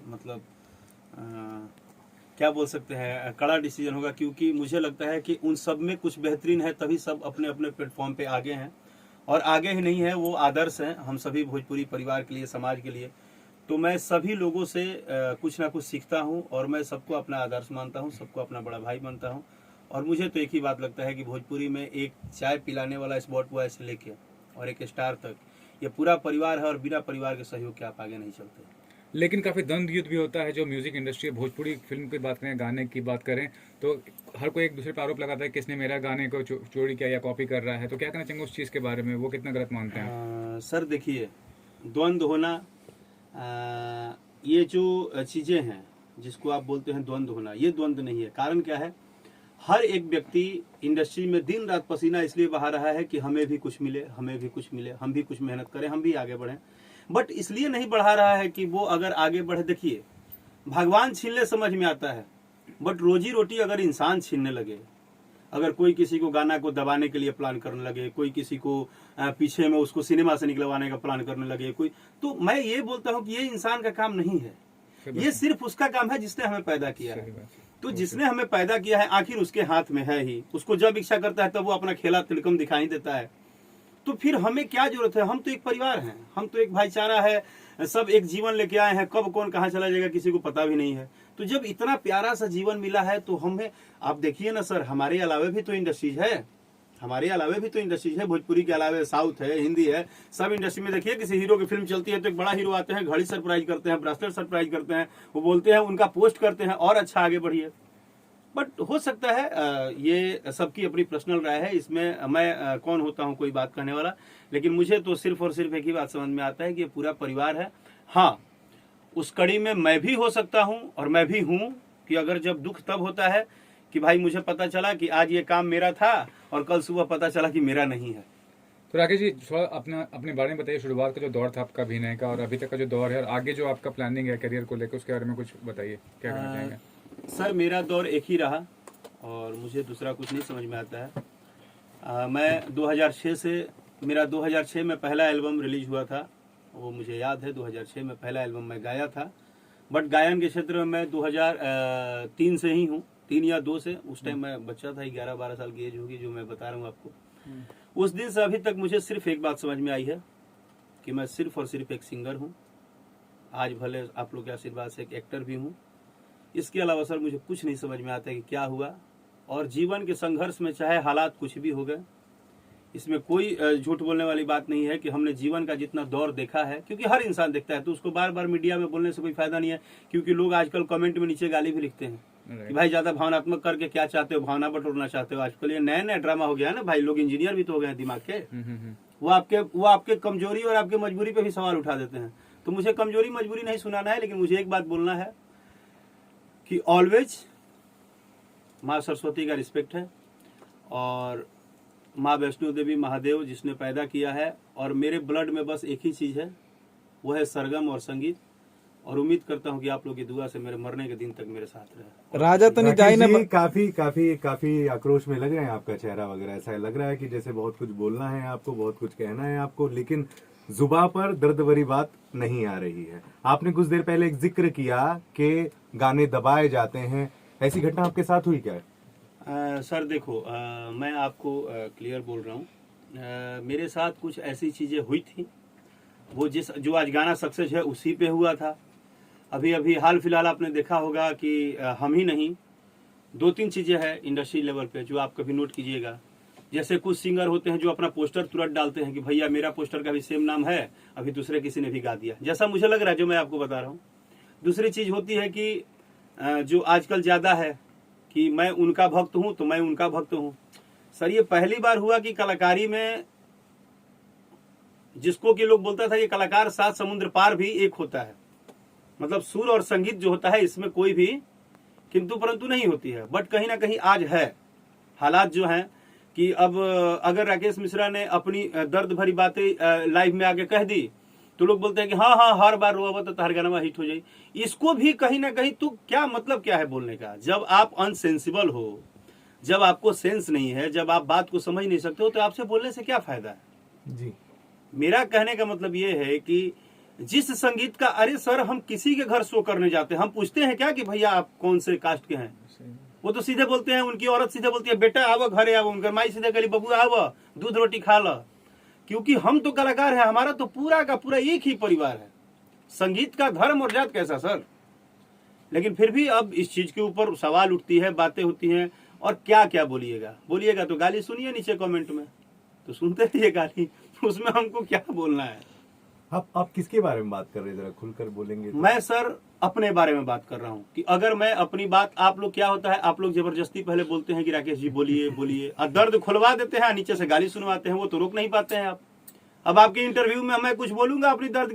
मतलब क्या बोल सकते हैं, कड़ा डिसीजन होगा, क्योंकि मुझे लगता है कि उन सब में कुछ बेहतरीन है, तभी सब अपने अपने प्लेटफॉर्म पे आगे हैं। और आगे ही नहीं है, वो आदर्श हैं हम सभी भोजपुरी परिवार के लिए, समाज के लिए। तो मैं सभी लोगों से कुछ ना कुछ सीखता हूँ, और मैं सबको अपना आदर्श मानता हूँ, सबको अपना बड़ा भाई मानता हूँ। और मुझे तो एक ही बात लगता है कि भोजपुरी में एक चाय पिलाने वाला स्पॉट बॉय से लेके और एक स्टार तक ये पूरा परिवार है, और बिना परिवार के सहयोग के आप आगे नहीं चलते। लेकिन काफ़ी द्वंद्व युद्ध भी होता है जो म्यूजिक इंडस्ट्री, भोजपुरी फिल्म की बात करें, गाने की बात करें, तो हर कोई एक दूसरे पर आरोप लगाता है किसने मेरा गाने को चोरी किया या कॉपी कर रहा है। तो क्या कहना चाहेंगे उस चीज़ के बारे में, वो कितना गलत मानते हैं? सर देखिए, द्वंद्व होना, ये जो चीज़ें हैं जिसको आप बोलते हैं द्वंद्व होना, ये द्वंद्व नहीं है। कारण क्या है, हर एक व्यक्ति इंडस्ट्री में दिन रात पसीना इसलिए बहा रहा है कि हमें भी कुछ मिले, हमें भी कुछ मिले, हम भी कुछ मेहनत करें, हम भी आगे बढ़ें। बट इसलिए नहीं बढ़ा रहा है कि वो अगर आगे बढ़े। देखिए, भगवान छीनने समझ में आता है, बट रोजी रोटी अगर इंसान छीनने लगे, अगर कोई किसी को गाना को दबाने के लिए प्लान करने लगे, कोई किसी को पीछे में उसको सिनेमा से निकलवाने का प्लान करने लगे कोई, तो मैं ये बोलता हूँ कि ये इंसान का काम नहीं है, ये सिर्फ उसका काम है जिसने हमें पैदा किया है। तो जिसने हमें पैदा किया है आखिर उसके हाथ में है ही, उसको जब इच्छा करता है तब वो अपना खेला तिलकम दिखाई देता है। तो फिर हमें क्या जरूरत है, हम तो एक परिवार हैं, हम तो एक भाईचारा है, सब एक जीवन लेके आए हैं, कब कौन कहाँ चला जाएगा किसी को पता भी नहीं है। तो जब इतना प्यारा सा जीवन मिला है तो हमें, आप देखिए ना सर, हमारे अलावे भी तो इंडस्ट्रीज है, हमारे अलावे भी तो इंडस्ट्रीज है, भोजपुरी के अलावे साउथ है, हिंदी है, सब इंडस्ट्री में देखिए किसी हीरो की फिल्म चलती है तो एक बड़ा हीरो आते हैं, घड़ी सरप्राइज करते हैं, ब्रासलेट सरप्राइज करते हैं, वो बोलते हैं, उनका पोस्ट करते हैं और अच्छा आगे बढ़िए। बट हो सकता है ये सबकी अपनी पर्सनल राय है, इसमें मैं कौन होता हूँ कोई बात कहने वाला। लेकिन मुझे तो सिर्फ और सिर्फ एक ही बात समझ में आता है कि ये पूरा परिवार है। हाँ, उस कड़ी में मैं भी हो सकता हूँ और मैं भी हूँ कि अगर जब दुख तब होता है कि भाई मुझे पता चला कि आज ये काम मेरा था और कल सुबह पता चला कि मेरा नहीं है। तो राकेश जी, थोड़ा अपने बारे में बताइए, शुरुआत का जो दौर था आपका अभिनय का और अभी तक का जो दौर है, और आगे जो आपका प्लानिंग है करियर को लेकर, उसके बारे में कुछ बताइए, क्या कहना चाहेंगे? सर मेरा दौर एक ही रहा और मुझे दूसरा कुछ नहीं समझ में आता है। मैं 2006 से, मेरा 2006 में पहला एल्बम रिलीज हुआ था, वो मुझे याद है, 2006 में पहला एल्बम मैं गाया था। बट गायन के क्षेत्र में मैं 2003 से ही हूँ, 3 या 2 से। उस टाइम मैं बच्चा था, 11-12 साल की एज होगी जो मैं बता रहा हूँ आपको। उस दिन से अभी तक मुझे सिर्फ एक बात समझ में आई है कि मैं सिर्फ और सिर्फ एक सिंगर हूँ। आज भले आप लोग के आशीर्वाद से एक एक्टर भी हूँ। इसके अलावा सर मुझे कुछ नहीं समझ में आता है कि क्या हुआ। और जीवन के संघर्ष में चाहे हालात कुछ भी हो गए, इसमें कोई झूठ बोलने वाली बात नहीं है कि हमने जीवन का जितना दौर देखा है, क्योंकि हर इंसान देखता है, तो उसको बार बार मीडिया में बोलने से कोई फायदा नहीं है। क्योंकि लोग आजकल कमेंट में नीचे गाली भी लिखते हैं कि भाई ज्यादा भावनात्मक करके क्या चाहते हो, भावना बटोरना चाहते हो। आजकल ये नया नया ड्रामा हो गया है ना भाई, लोग इंजीनियर भी तो हो गए हैं दिमाग के। वो आपके कमजोरी और आपके मजबूरी पे भी सवाल उठा देते हैं। तो मुझे कमजोरी मजबूरी नहीं सुनाना है, लेकिन मुझे एक बात बोलना है कि ऑलवेज माँ सरस्वती का रिस्पेक्ट है, और माँ वैष्णो देवी महादेव जिसने पैदा किया है, और मेरे ब्लड में बस एक ही चीज़ है, वो है सरगम और संगीत। और उम्मीद करता हूँ कि आप लोगों की दुआ से मेरे मरने के दिन तक मेरे साथ रहे। राजा तो नहीं जाए ना, काफी काफी काफी आक्रोश में लग रहे हैं आपका चेहरा वगैरह। ऐसा लग रहा है कि जैसे बहुत कुछ बोलना है आपको, बहुत कुछ कहना है आपको, लेकिन जुबा पर दर्द भरी बात नहीं आ रही है। आपने कुछ देर पहले एक जिक्र किया कि गाने दबाए जाते हैं, ऐसी घटना आपके साथ हुई क्या है? सर देखो, मैं आपको क्लियर बोल रहा हूँ, मेरे साथ कुछ ऐसी चीज़ें हुई थी, वो जो आज गाना सक्सेस है उसी पे हुआ था। अभी अभी हाल फिलहाल आपने देखा होगा कि हम ही नहीं, 2-3 चीज़ें हैं इंडस्ट्री लेवल पे जो आप कभी नोट कीजिएगा। जैसे कुछ सिंगर होते हैं जो अपना पोस्टर तुरंत डालते हैं कि भैया मेरा पोस्टर का भी सेम नाम है, अभी दूसरे किसी ने भी गा दिया, जैसा मुझे लग रहा है जो मैं आपको बता रहा हूँ। दूसरी चीज़ होती है कि जो आजकल ज़्यादा है कि मैं उनका भक्त हूँ तो मैं उनका भक्त हूँ। सर ये पहली बार हुआ कि कलाकारी में जिसको कि लोग बोलता था कि कलाकार 7 समुद्र पार भी एक होता है, मतलब सुर और संगीत जो होता है इसमें कोई भी किंतु परंतु नहीं होती है। बट कहीं ना कहीं आज है हालात जो हैं कि अब अगर राकेश मिश्रा ने अपनी दर्द भरी बातें लाइव में आके कह दी तो लोग बोलते हैं कि हाँ हाँ हर बार रोआवत तो हर गाना हिट हो जाए। इसको भी कहीं ना कहीं तो क्या मतलब क्या है बोलने का, जब आप अनसेंसिबल हो, जब आपको सेंस नहीं है, जब आप बात को समझ नहीं सकते हो, तो आपसे बोलने से क्या फायदा है। जी, मेरा कहने का मतलब ये है कि जिस संगीत का, अरे सर हम किसी के घर शो करने जाते हैं, हम पूछते हैं क्या कि भैया आप कौन से कास्ट के हैं? वो तो सीधे बोलते हैं, उनकी औरत सीधे बोलती है बेटा आवो घरे आवो, उनका माई सीधे कही बबू आवो दूध रोटी खा लो। क्योंकि हम तो कलाकार हैं, हमारा तो पूरा का पूरा एक ही परिवार है। संगीत का धर्म और जात कैसा सर? लेकिन फिर भी अब इस चीज के ऊपर सवाल उठती है, बातें होती हैं, और क्या क्या बोलिएगा तो गाली सुनिए नीचे कमेंट में, तो सुनते रहिए गाली, उसमें हमको क्या बोलना है। आप किसके बारे में बात कर रहे हैं, जरा खुलकर बोलेंगे तो? मैं सर अपने बारे में बात कर रहा हूँ कि अगर मैं अपनी बात, आप लोग क्या होता है, आप लोग जबरदस्ती पहले बोलते हैं कि राकेश जी बोलिए बोलिए, और दर्द खुलवा देते हैं, नीचे से गाली सुनवाते हैं, वो तो रोक नहीं पाते हैं आप। अब आपके इंटरव्यू में मैं कुछ बोलूंगा अपनी दर्द